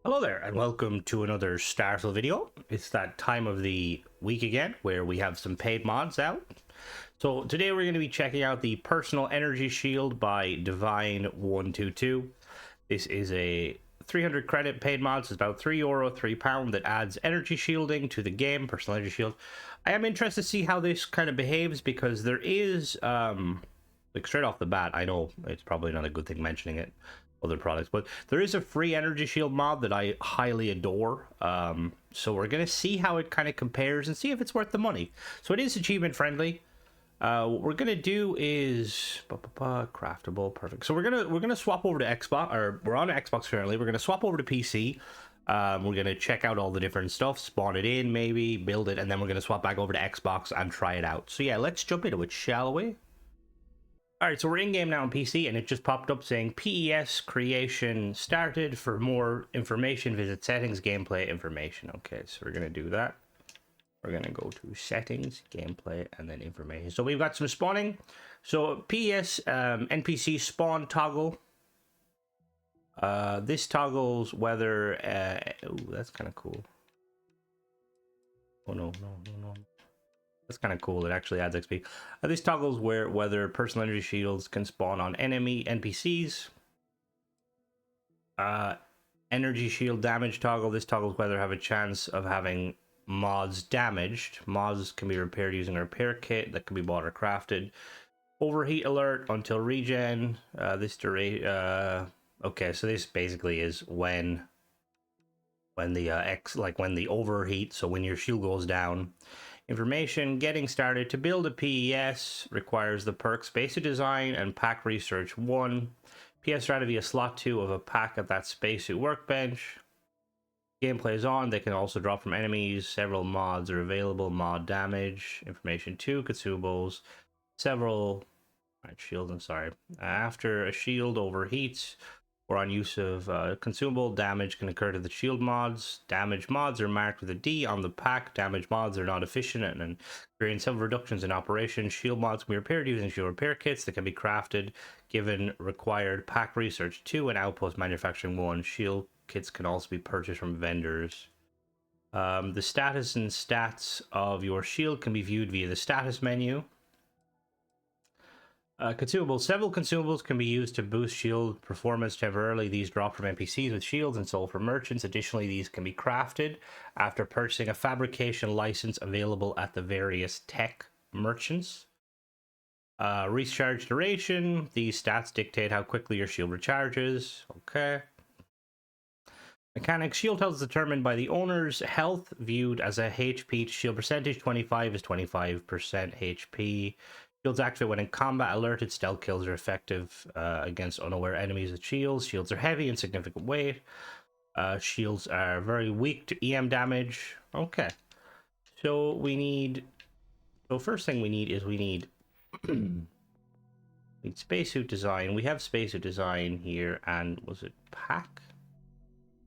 Hello there, and welcome to another Starfield video. It's that time of the week again where we have some paid mods out. So today we're going to be checking out the Personal Energy Shield by Divine122. This is a 300 credit paid mod, so it's about €3, £3 that adds energy shielding to the game, Personal Energy Shield. I am interested to see how this kind of behaves because there is, like straight off the bat, I know it's probably not a good thing mentioning it, other products, but there is a free energy shield mod that I highly adore. So we're gonna see how it kind of compares and see if it's worth the money. So it is achievement friendly. What we're gonna do is craftable, perfect. So we're gonna swap over to Xbox, or we're on Xbox currently. We're gonna swap over to PC. We're gonna check out all the different stuff, spawn it in, maybe build it, and then we're gonna swap back over to Xbox and try it out. So yeah, let's jump into it, shall we? Alright, so we're in game now on PC, and it just popped up saying PES creation started. For more information, visit settings, gameplay information. Okay, so we're going to do that. We're going to go to settings, gameplay, and then information. So we've got some spawning. So PES NPC spawn toggle. This toggles whether... ooh, that's kind of cool. Oh, no. That's kind of cool. It actually adds XP. This toggles whether personal energy shields can spawn on enemy NPCs. Energy shield damage toggle. This toggles whether have a chance of having mods damaged. Mods can be repaired using a repair kit that can be bought or crafted. Overheat alert until regen. Okay, so this basically is when the when the overheat. So when your shield goes down. Information, getting started. To build a PES requires the perks Basic Design and Pack Research 1. PS strategy, a slot 2 of a pack at that spacesuit workbench. Gameplay is on. They can also drop from enemies. Several mods are available. Mod damage. Information 2. Consumables. Several... shields, I'm sorry. After a shield overheats or on use of consumable, damage can occur to the shield mods. Damage mods are marked with a D on the pack. Damage mods are not efficient and experience several reductions in operation. Shield mods can be repaired using shield repair kits that can be crafted given required pack research 2 and outpost manufacturing 1. Shield kits can also be purchased from vendors. The status and stats of your shield can be viewed via the status menu. Consumables. Several consumables can be used to boost shield performance temporarily. These drop from NPCs with shields and sold for merchants. Additionally, these can be crafted after purchasing a fabrication license available at the various tech merchants. Recharge duration. These stats dictate how quickly your shield recharges. Okay. Mechanics. Shield health is determined by the owner's health, viewed as a HP to shield percentage. 25 is 25% HP. Shields activate when in combat. Alerted stealth kills are effective against unaware enemies with shields. Shields are heavy and significant weight. Shields are very weak to EM damage. Okay. So we need... So first thing we need is we need... need spacesuit design. We have spacesuit design here, and was it pack?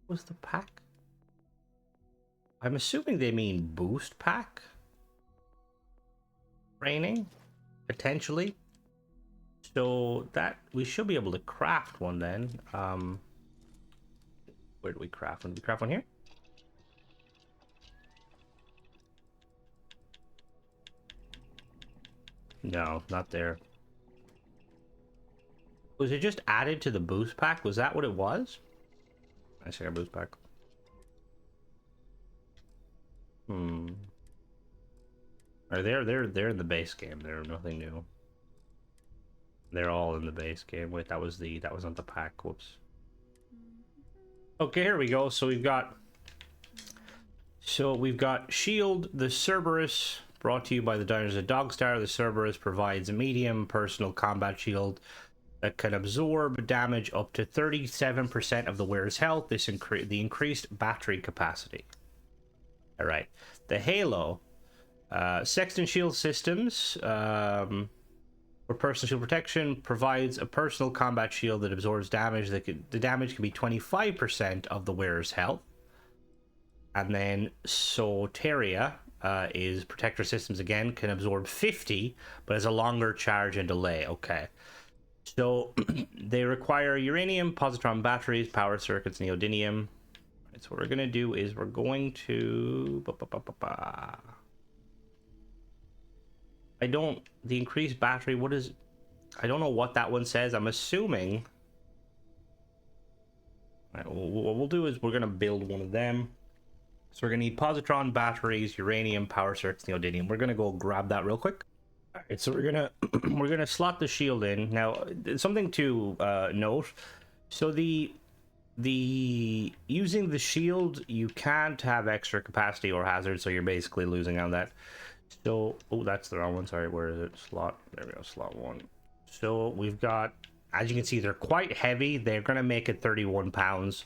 Was the pack? I'm assuming they mean boost pack? Training? Potentially. So that we should be able to craft one then. Where do we craft one? Do we craft one here? No, not there. Was it just added to the boost pack? Was that what it was? I see our boost pack. They're in the base game. They're nothing new. They're all in the base game. Wait, that was not the pack. Whoops. Okay, here we go. So we've got Shield, the Cerberus, brought to you by the Diners of Dogstar. The Cerberus provides a medium personal combat shield that can absorb damage up to 37% of the wearer's health. This the increased battery capacity. All right, the Halo. Sexton Shield Systems, for personal shield protection, provides a personal combat shield that absorbs damage. The damage can be 25% of the wearer's health. And then Soteria is Protector Systems again, can absorb 50, but has a longer charge and delay. Okay. So they require uranium, positron batteries, power circuits, neodymium. Right, so what we're gonna do is we're going to I don't the increased battery, what is, I don't know what that one says. I'm assuming. Right, what we'll do is we're gonna build one of them. So we're gonna need positron batteries, uranium, power circuits, neodymium. We're gonna go grab that real quick. All right, so we're gonna we're gonna slot the shield in. Now, something to note. So the using the shield, you can't have extra capacity or hazard, so you're basically losing on that. So, oh, that's the wrong one. Sorry, where is it? Slot. There we go. Slot one. So we've got, as you can see, they're quite heavy. They're gonna make it 31 pounds.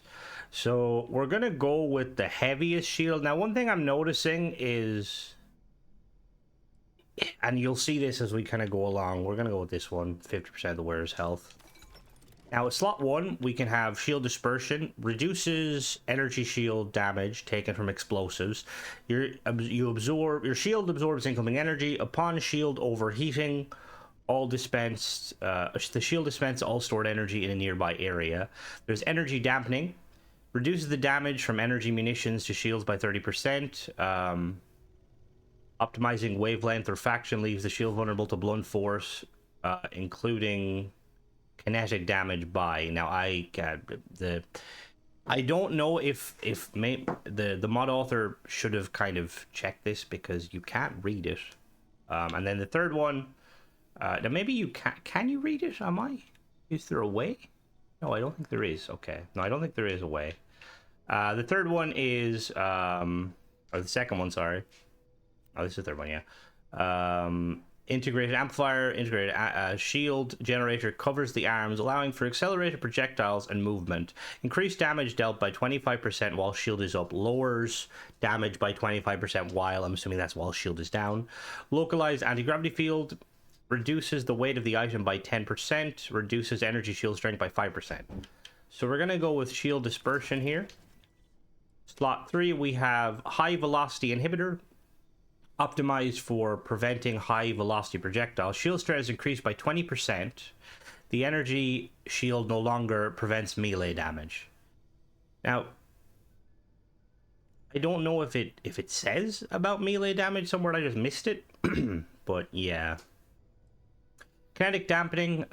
So we're gonna go with the heaviest shield. Now, one thing I'm noticing is, and you'll see this as we kind of go along, we're gonna go with this one, 50% of the wearer's health. Now at slot 1, we can have shield dispersion, reduces energy shield damage taken from explosives. Your shield absorbs incoming energy. Upon shield overheating, the shield dispenses all stored energy in a nearby area. There's energy dampening, reduces the damage from energy munitions to shields by 30%. Optimizing wavelength or faction leaves the shield vulnerable to blunt force, including kinetic damage by. Now I don't know if the mod author should have kind of checked this, because you can't read it. And then the third one, now maybe you can you read it? Is there a way? No, I don't think there is. Okay, no, I don't think there is a way. The third one is or the second one, sorry. Oh, this is the third one, yeah. Integrated amplifier, integrated shield generator covers the arms, allowing for accelerated projectiles and movement. Increased damage dealt by 25% while shield is up. Lowers damage by 25% while, I'm assuming that's while shield is down. Localized anti-gravity field reduces the weight of the item by 10%. Reduces energy shield strength by 5%. So we're going to go with shield dispersion here. Slot 3, we have high velocity inhibitor. Optimized for preventing high velocity projectiles. Shield strength is increased by 20%. The energy shield no longer prevents melee damage. Now, I don't know if it says about melee damage somewhere. I just missed it. But yeah. Kinetic dampening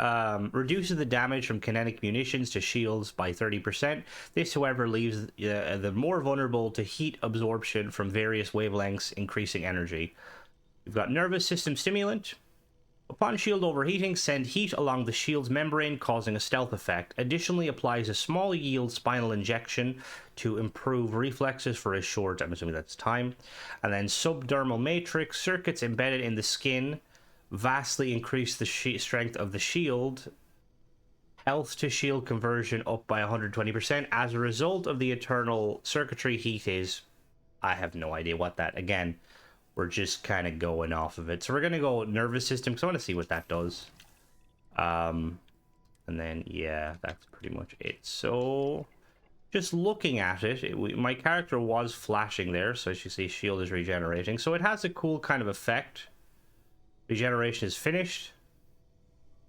reduces the damage from kinetic munitions to shields by 30%. This, however, leaves the more vulnerable to heat absorption from various wavelengths, increasing energy. We've got nervous system stimulant. Upon shield overheating, send heat along the shield's membrane, causing a stealth effect. Additionally, applies a small yield spinal injection to improve reflexes for a short, I'm assuming that's time. And then subdermal matrix, circuits embedded in the skin vastly increase the strength of the shield. Health to shield conversion up by 120%. As a result of the eternal circuitry heat is, I have no idea what that, again, we're just kind of going off of it. So we're going to go nervous system, because I want to see what that does. And then, yeah, that's pretty much it. So just looking at it, my character was flashing there. So as you see, shield is regenerating. So it has a cool kind of effect. Regeneration is finished.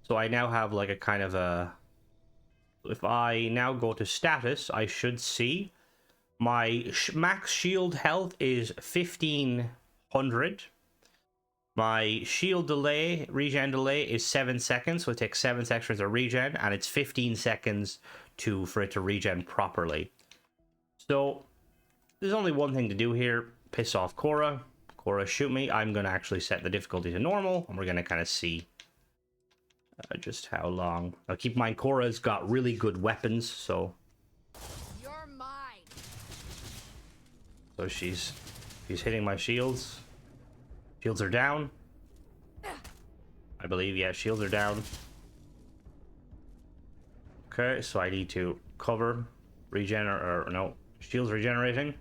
So I now have like a kind of a... If I now go to status, I should see my max shield health is 1500. My shield delay, regen delay, is 7 seconds. So it takes 7 seconds to regen, and it's 15 seconds for it to regen properly. So there's only one thing to do here. Piss off Cora. Cora, shoot me. I'm going to actually set the difficulty to normal, and we're going to kind of see just how long. Now, keep in mind, Cora's got really good weapons, so... You're mine. So she's hitting my shields. Shields are down. I believe, yeah, shields are down. Okay, so I need to cover, no, shields regenerating.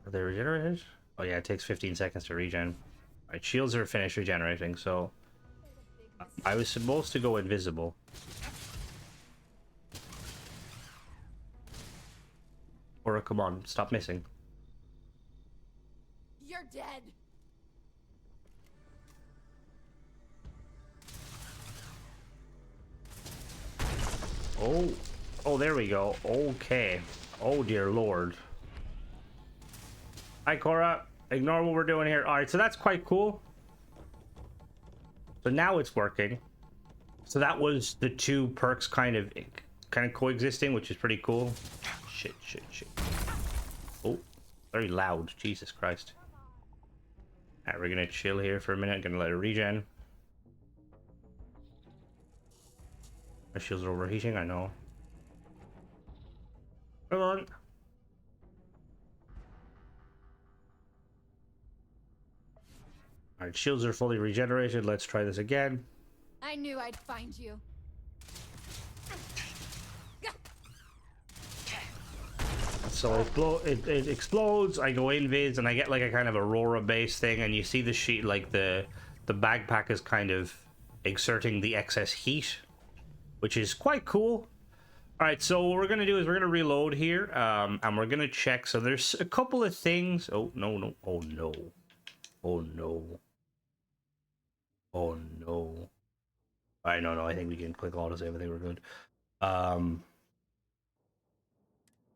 Are they regenerated? Oh yeah, it takes 15 seconds to regen. Alright, shields are finished regenerating, so... I was supposed to go invisible. Or come on, stop missing. You're dead. Oh, oh, there we go. Okay. Oh, dear Lord. Hi, Cora. Ignore what we're doing here. All right, so that's quite cool. So now it's working. So that was the two perks kind of coexisting, which is pretty cool. Shit, shit, shit. Oh, very loud. Jesus Christ. All right, we're gonna chill here for a minute. Gonna let it regen. My shields are overheating, I know. Come on. Alright, shields are fully regenerated. Let's try this again. I knew I'd find you. So it explodes, I go invis, and I get like a kind of Aurora base thing, and you see the sheet, like the backpack is kind of exerting the excess heat, which is quite cool. Alright, so what we're gonna do is we're gonna reload here, and we're gonna check. So there's a couple of things. Oh, no. Oh, no. Oh, no. Oh, no. Alright, no, I think we can click autosave. I think we're good.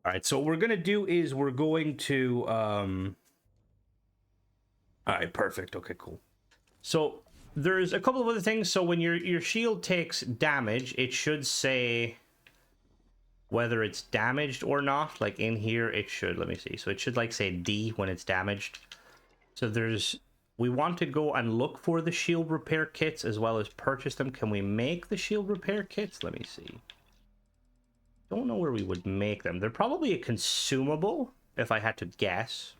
Alright, so what we're gonna do is we're going to alright, perfect. Okay, cool. So there's a couple of other things. So when your shield takes damage, it should say whether it's damaged or not. Like in here, it should, let me see. So it should like say D when it's damaged. So we want to go and look for the shield repair kits as well as purchase them. Can we make the shield repair kits? Let me see. Don't know where we would make them. They're probably a consumable, if I had to guess.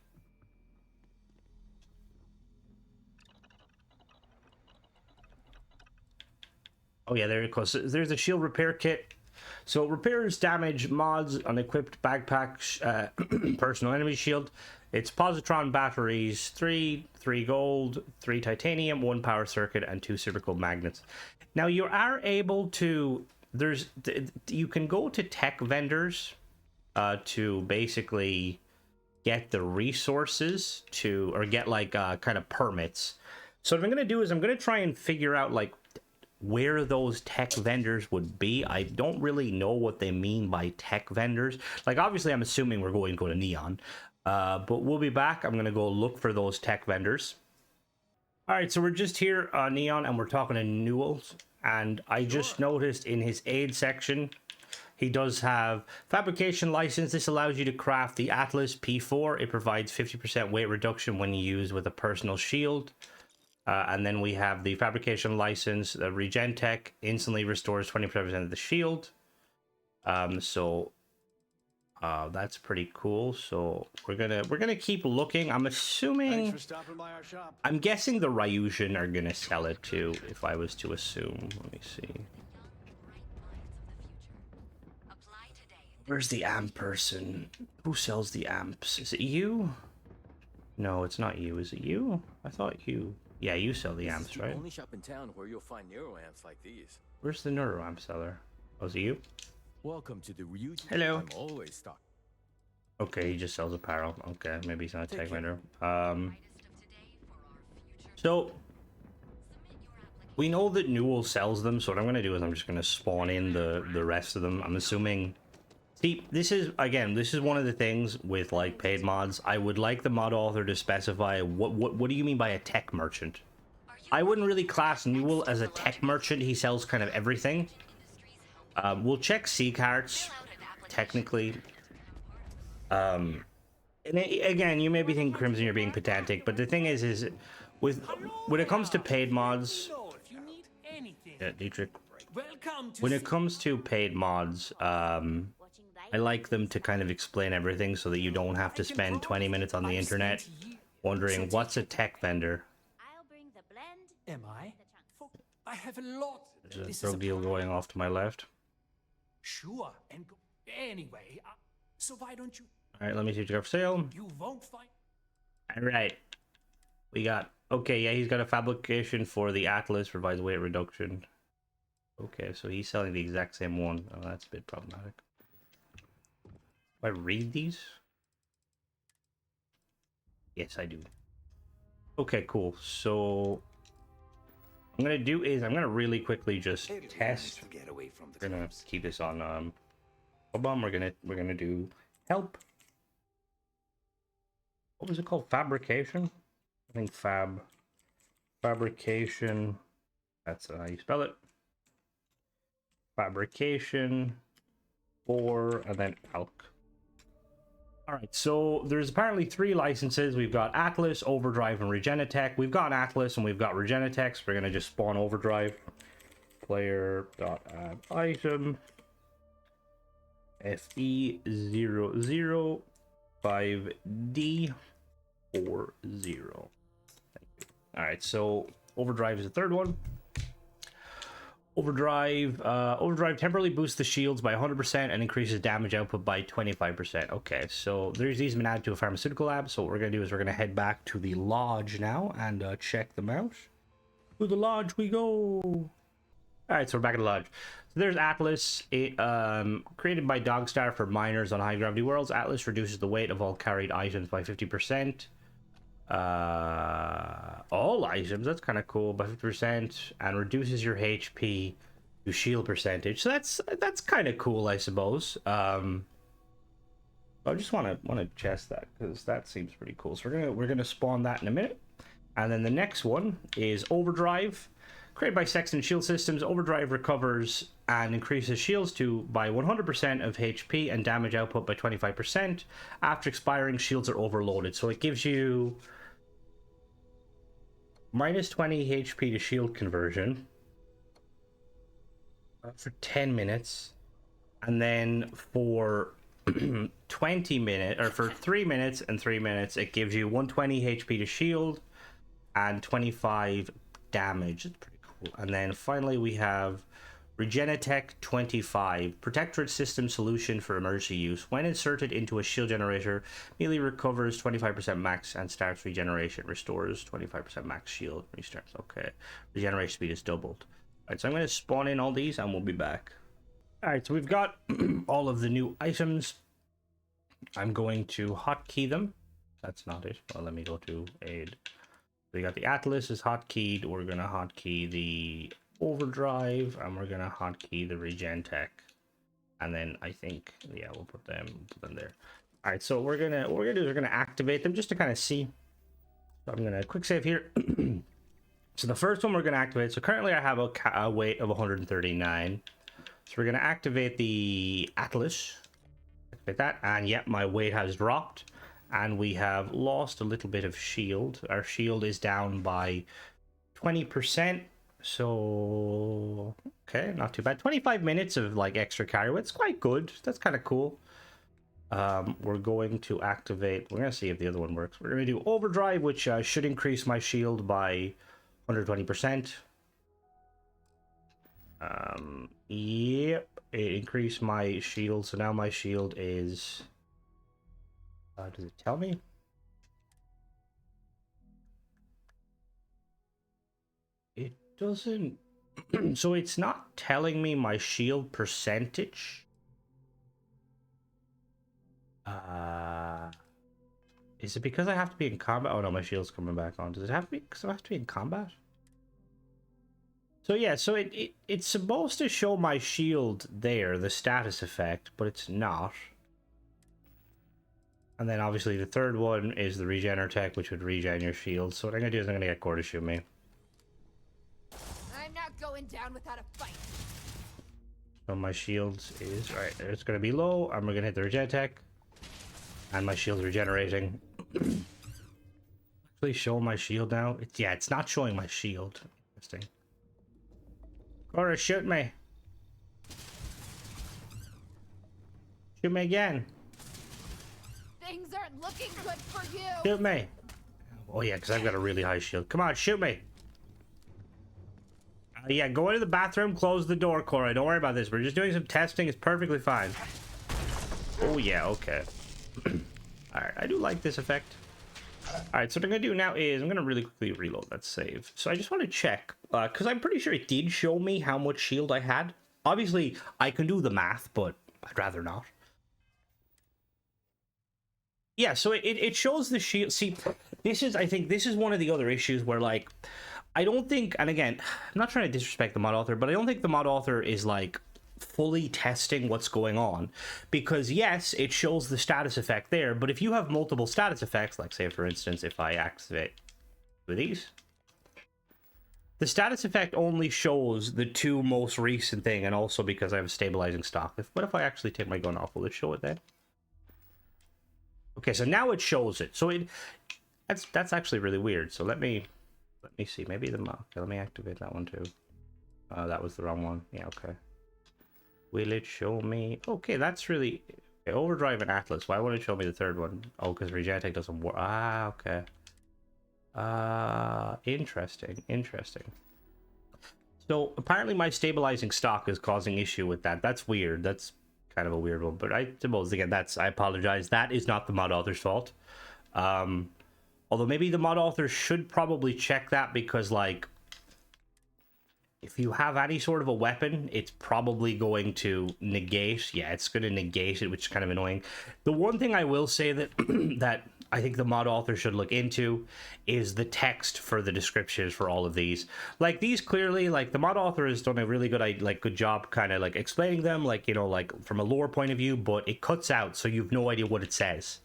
Oh yeah, there it goes. There's a shield repair kit. So it repairs damage mods on equipped backpack, personal enemy shield. It's positron batteries, 3 gold, 3 titanium, 1 power circuit, and 2 super magnets. Now you are able to, you can go to tech vendors to basically get the resources to, or get like kind of permits. So what I'm going to do is I'm going to try and figure out like where those tech vendors would be. I don't really know what they mean by tech vendors. Like, obviously, I'm assuming we're going to go to Neon. But we'll be back. I'm going to go look for those tech vendors. All right, so we're just here on Neon, and we're talking to Newells. And I just noticed in his aid section, he does have fabrication license. This allows you to craft the Atlas P4. It provides 50% weight reduction when used with a personal shield. And then we have the fabrication license. The Regen Tech instantly restores 20% of the shield. So that's pretty cool. So we're gonna keep looking. I'm assuming. Thanks for stopping by our shop. I'm guessing the Ryujan are gonna sell it too, if I was to assume. Let me see. Where's the amp person? Who sells the amps? Is it you? No, it's not you. Is it you? I thought you. Yeah, you sell the amps, right? Only shop in town where you'll find neuro amps like these. Where's the neuro amp seller? Oh, is it you? Welcome to the Ryuji. Hello. I'm always stocked. Okay, he just sells apparel. Okay, maybe he's not a tech vendor. So we know that Newell sells them, so what I'm gonna do is I'm just gonna spawn in the rest of them. I'm assuming. See, this is one of the things with like paid mods. I would like the mod author to specify what do you mean by a tech merchant? I wouldn't really class Newell as a tech merchant. He sells kind of everything. We'll check C carts, technically. And again, you may be thinking, Crimson, you're being pedantic, but the thing is when it comes to paid mods, yeah, Dietrich. When it comes to paid mods, I like them to kind of explain everything so that you don't have to spend 20 minutes on the internet wondering what's a tech vendor. I'll bring the blend. Am I? I have a lot. There's a drug deal going off to my left. Sure. And anyway, so why don't you? All right, let me see what you got for sale. You won't find. All right, we got. Okay, yeah, he's got a fabrication for the Atlas, provides weight reduction. Okay, so he's selling the exact same one. Oh, that's a bit problematic. Do I read these? Yes, I do. Okay, cool. So I'm gonna do is I'm gonna really quickly just It'll be nice test. to get away from the We're gonna clubs. keep this on bomb. We're gonna do help. What was it called? Fabrication? I think fabrication. That's how you spell it. Fabrication 4 and then Alk. All right, so there's apparently 3 licenses. We've got Atlas, Overdrive, and Regenitech. We've got Atlas and we've got Regenitech, so we're gonna just spawn Overdrive. Player.add item FE005D40. All right, so Overdrive is the third one. Overdrive temporarily boosts the shields by 100% and increases damage output by 25%. Okay, so these have been added to a pharmaceutical lab. So what we're gonna do is we're gonna head back to the lodge now and check them out. To the lodge we go. All right, so we're back at the lodge. So there's Atlas. It created by Dogstar for miners on high gravity worlds. Atlas reduces the weight of all carried items by 50%. All items, that's kind of cool, by 50%, and reduces your HP to shield percentage. So that's kind of cool, I suppose. I just want to test that because that seems pretty cool. So we're gonna spawn that in a minute, and then the next one is Overdrive. Created by Sexton Shield Systems, Overdrive recovers and increases shields by 100% of HP and damage output by 25%. After expiring, shields are overloaded. So it gives you minus 20 HP to shield conversion for 10 minutes. And then for 20 minutes, or for 3 minutes and 3 minutes, it gives you 120 HP to shield and 25 damage. It's pretty cool. And then finally we have Regenitech 25, Protectorate System Solution for emergency use. When inserted into a shield generator, immediately recovers 25% max and starts regeneration. Restores 25% max shield. Restarts. Okay. Regeneration speed is doubled. Alright, so I'm going to spawn in all these and we'll be back. Alright, so we've got all of the new items. I'm going to hotkey them. That's not it. Well, let me go to aid. So we got the Atlas is hotkeyed. We're going to hotkey the Overdrive, and we're gonna hotkey the Regenitech, and then I think, yeah, we'll put them there. All right, so what we're gonna do is we're gonna activate them just to kind of see. So I'm gonna quick save here. So the first one we're gonna activate. So currently I have a weight of 139. So we're gonna activate the Atlas. Activate that, and yep, my weight has dropped, and we have lost a little bit of shield. Our shield is down by 20%. So okay, not too bad. 25 minutes of like extra carry weight. It's quite good. That's kind of cool. We're going to activate. We're gonna see if the other one works. We're gonna do Overdrive, which should increase my shield by 120%. Yep, it increased my shield. So now my shield is. Does it tell me? It doesn't. So it's not telling me my shield percentage. Is it because I have to be in combat? Oh no, my shield's coming back on. Does it have to be because I have to be in combat? So yeah, so it's supposed to show my shield there, the status effect, but it's not. And then obviously the third one is the Regenitech, which would regen your shield. So what I'm gonna do is I'm gonna get Core to shoot me. I'm not going down without a fight. So my shields is right. It's gonna be low. And we're gonna hit the Regenitech, and my shield's regenerating. Actually, show my shield now. It's not showing my shield. Interesting. Cora, shoot me. Shoot me again. Things aren't looking good for you. Shoot me. Oh yeah, because I've got a really high shield. Come on, shoot me. Yeah, go into the bathroom, close the door, Cora. Don't worry about this. We're just doing some testing. It's perfectly fine. Oh yeah, okay. Alright, I do like this effect. Alright, so what I'm going to do now is I'm going to really quickly reload that save. So I just want to check, because I'm pretty sure it did show me how much shield I had. Obviously, I can do the math, but I'd rather not. Yeah, so it shows the shield. See, I think this is one of the other issues where, like, I don't think, and again, I'm not trying to disrespect the mod author, but I don't think the mod author is like fully testing what's going on, because yes, it shows the status effect there, but if you have multiple status effects, like say for instance, if I activate with these, the status effect only shows the two most recent thing, and also because I have a stabilizing stock. What if I actually take my gun off? Will it show it then? Okay, so now it shows it. So that's actually really weird. So let me see. Maybe the okay, let me activate that one too. That was the wrong one. Yeah, okay. Will it show me? Okay, that's really okay, Overdrive and Atlas. Why won't it show me the third one? Oh, because Regentic doesn't work. Ah, okay. Interesting. So apparently my stabilizing stock is causing issue with that. That's weird. That's kind of a weird one. But I suppose again, I apologize. That is not the mod author's fault. Although maybe the mod author should probably check that, because like if you have any sort of a weapon, it's probably going to negate. Yeah, it's going to negate it, which is kind of annoying. The one thing I will say that that I think the mod author should look into is the text for the descriptions for all of these. Like these clearly, like the mod author has done a really good job kind of like explaining them, like, you know, like from a lore point of view, but it cuts out, so you've no idea what it says,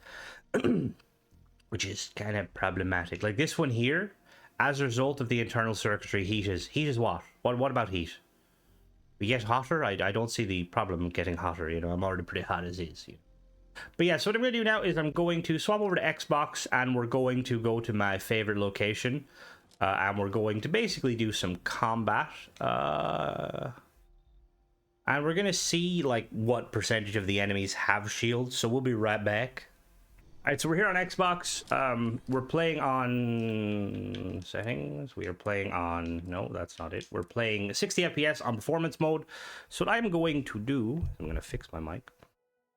which is kind of problematic. Like this one here, as a result of the internal circuitry, heat is what? What about heat? We get hotter? I don't see the problem getting hotter, you know, I'm already pretty hot as is. You know? But yeah, so what I'm going to do now is I'm going to swap over to Xbox, and we're going to go to my favorite location, and we're going to basically do some combat, and we're going to see like what percentage of the enemies have shields, so we'll be right back. Alright, so we're here on Xbox. We're playing on settings. We are playing on, no, that's not it. We're playing 60 FPS on performance mode. So what I'm going to do, I'm going to fix my mic.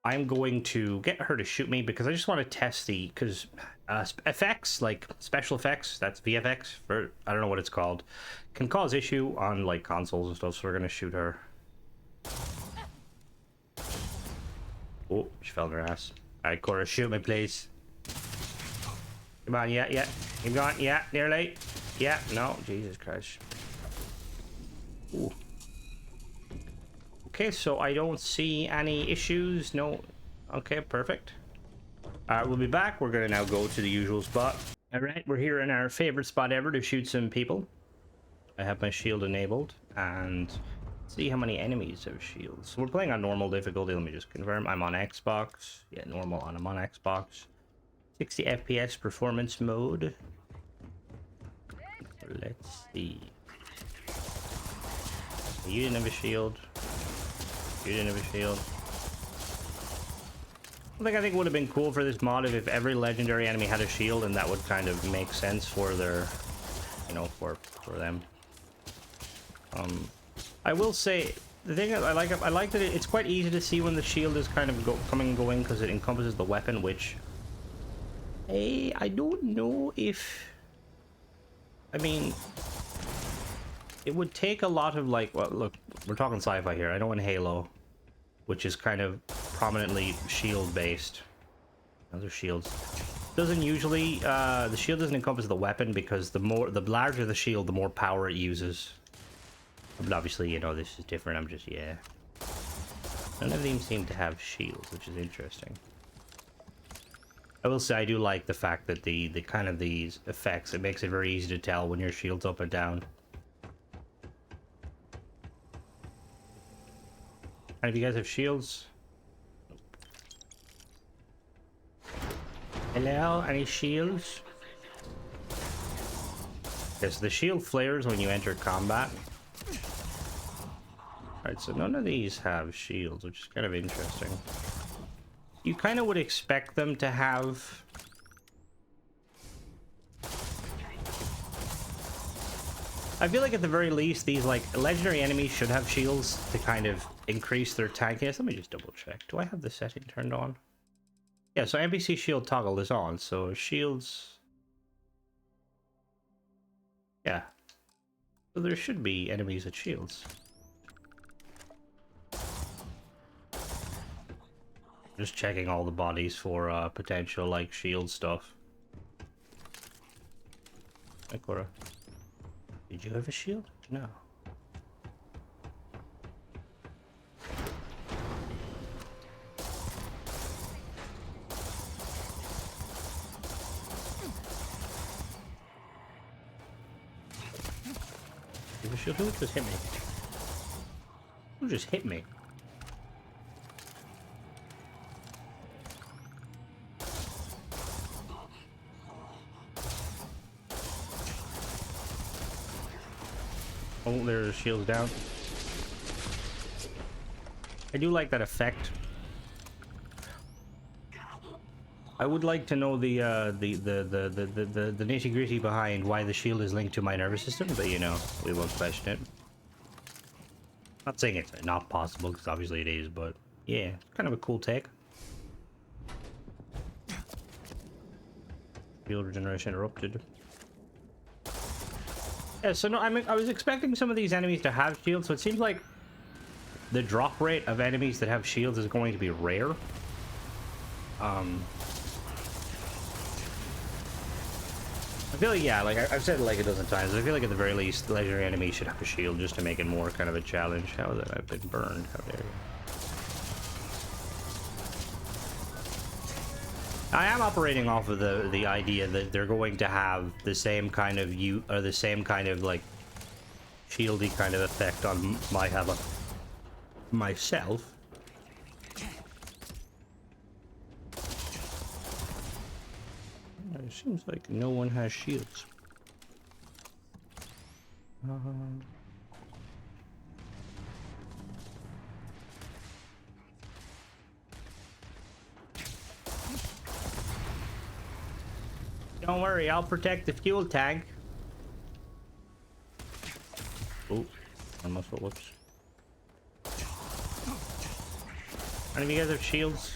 I'm going to get her to shoot me because I just want to test because effects, like special effects, that's VFX, for, I don't know what it's called, can cause issue on like consoles and stuff, so we're going to shoot her. Oh, she fell in her ass. Alright, Cora, shoot me, please. Come on, yeah. Keep going, yeah, nearly. Yeah, no, Jesus Christ. Ooh. Okay, so I don't see any issues, no. Okay, perfect. Alright, we'll be back. We're gonna now go to the usual spot. Alright, we're here in our favorite spot ever to shoot some people. I have my shield enabled, and see how many enemies have shields. So we're playing on normal difficulty. Let me just confirm. I'm on Xbox. Yeah, normal. I'm on Xbox. 60 FPS performance mode. Let's see. You didn't have a shield. You didn't have a shield. I think it would have been cool for this mod if every legendary enemy had a shield, and that would kind of make sense for their, you know, for them. I will say the thing I like that it's quite easy to see when the shield is kind of coming and going, because it encompasses the weapon, which I don't know if, I mean, it would take a lot of like, well, look, we're talking sci-fi here. I know in Halo, which is kind of prominently shield based, other shields doesn't usually the shield doesn't encompass the weapon, because the larger the shield, the more power it uses. But obviously, you know, this is different. I'm just, yeah. None of them seem to have shields, which is interesting. I will say I do like the fact that the kind of these effects, it makes it very easy to tell when your shield's up and down. And if you guys have shields? Hello? Any shields? Yes, the shield flares when you enter combat. Alright, so none of these have shields, which is kind of interesting. You kind of would expect them to have... I feel like at the very least, these like legendary enemies should have shields to kind of increase their tankiness. Let me just double check. Do I have the setting turned on? Yeah, so NPC shield toggle is on, so shields... Yeah. So there should be enemies with shields. Just checking all the bodies for potential like shield stuff. Hey, Cora. Did you have a shield? No. You have a shield? Who just hit me? Who just hit me? Oh, there's shields down. I do like that effect. I would like to know the nitty gritty behind why the shield is linked to my nervous system, but you know, we won't question it. Not saying it's not possible, because obviously it is, but yeah, kind of a cool take. Shield regeneration interrupted. Yeah, so no, I was expecting some of these enemies to have shields, so it seems like the drop rate of enemies that have shields is going to be rare. I feel like, yeah, like I've said it like a dozen times, I feel like at the very least, legendary enemies should have a shield just to make it more kind of a challenge. How that I've been burned. How dare you. I am operating off of the idea that they're going to have the same kind of the same kind of like shieldy kind of effect on myself. It seems like no one has shields. Don't worry, I'll protect the fuel tank. Oh, almost whoops. Any of you guys have shields?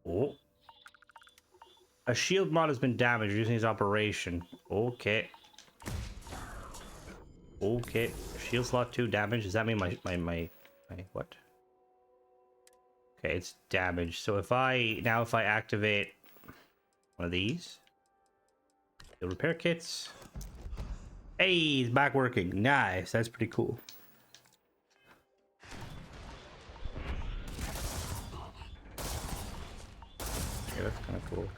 Oh. A shield mod has been damaged using his operation. Okay. Okay. Shield slot 2 damage. Does that mean my what? Okay, it's damaged. So if I activate one of these, the repair kits. Hey, he's back working. Nice. That's pretty cool. Yeah, that's kind of cool.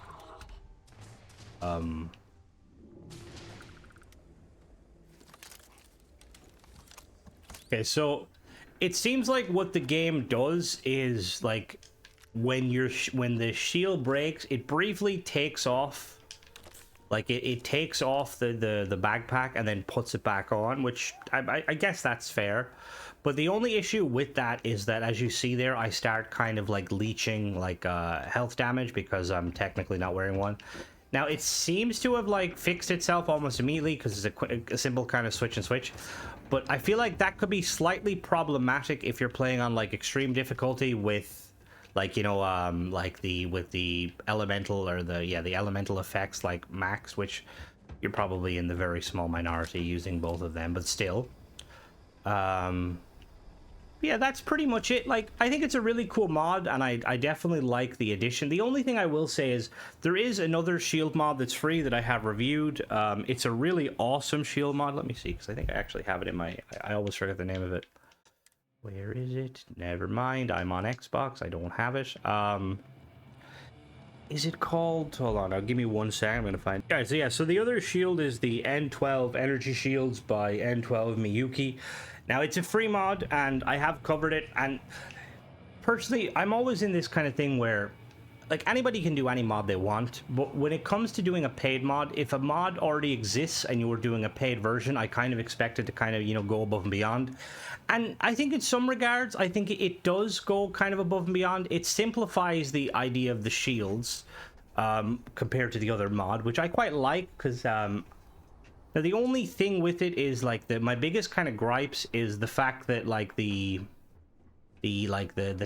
Okay, so it seems like what the game does is like when the shield breaks, it briefly takes off, like it takes off the backpack and then puts it back on, which I guess that's fair. But the only issue with that is that, as you see there, I start kind of like leeching like health damage because I'm technically not wearing one. Now it seems to have like fixed itself almost immediately because it's a simple kind of switch and switch. But I feel like that could be slightly problematic if you're playing on like extreme difficulty with, like, you know, like with the elemental or the elemental effects like max, which you're probably in the very small minority using both of them, but still. Yeah, that's pretty much it. Like, I think it's a really cool mod, and I definitely like the addition. The only thing I will say is there is another shield mod that's free that I have reviewed. It's a really awesome shield mod. Let me see, because I think I actually have it in my... I always forget the name of it. Where is it? Never mind. I'm on Xbox. I don't have it. Is it called... Hold on, give me 1 second. I'm going to find... Alright, so yeah, so the other shield is the N12 Energy Shields by N12 Miyuki. Now, it's a free mod, and I have covered it, and personally, I'm always in this kind of thing where, like, anybody can do any mod they want, but when it comes to doing a paid mod, if a mod already exists and you were doing a paid version, I kind of expect it to kind of, you know, go above and beyond. And I think in some regards, I think it does go kind of above and beyond. It simplifies the idea of the shields compared to the other mod, which I quite like, because... Now, the only thing with it is, like, my biggest kind of gripes is the fact that, like, the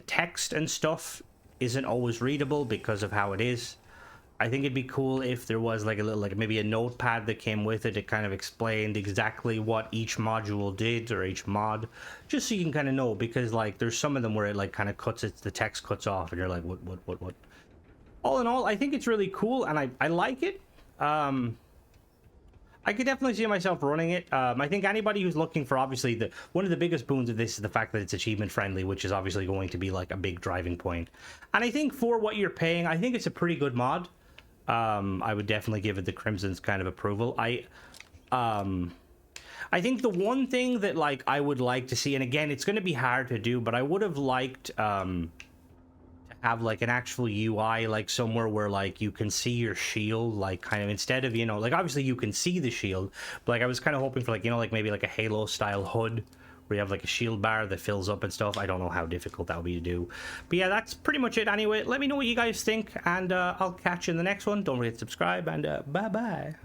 text and stuff isn't always readable because of how it is. I think it'd be cool if there was, like, a little, like, maybe a notepad that came with it that kind of explained exactly what each module did, or each mod, just so you can kind of know, because, like, there's some of them where it, like, kind of the text cuts off, and you're like, what? All in all, I think it's really cool, and I like it. I could definitely see myself running it. I think anybody who's looking for, obviously, one of the biggest boons of this is the fact that it's achievement friendly, which is obviously going to be like a big driving point. And I think for what you're paying, I think it's a pretty good mod. I would definitely give it the Crimson's kind of approval. I think the one thing that like I would like to see, and again, it's going to be hard to do, but I would have liked to have like an actual UI, like somewhere where like you can see your shield, like kind of instead of, you know, like obviously you can see the shield, but like I was kind of hoping for like, you know, like maybe like a Halo style hood where you have like a shield bar that fills up and stuff. I don't know how difficult that would be to do, but yeah, that's pretty much it anyway. Let me know what you guys think, and I'll catch you in the next one. Don't forget to subscribe, and bye bye.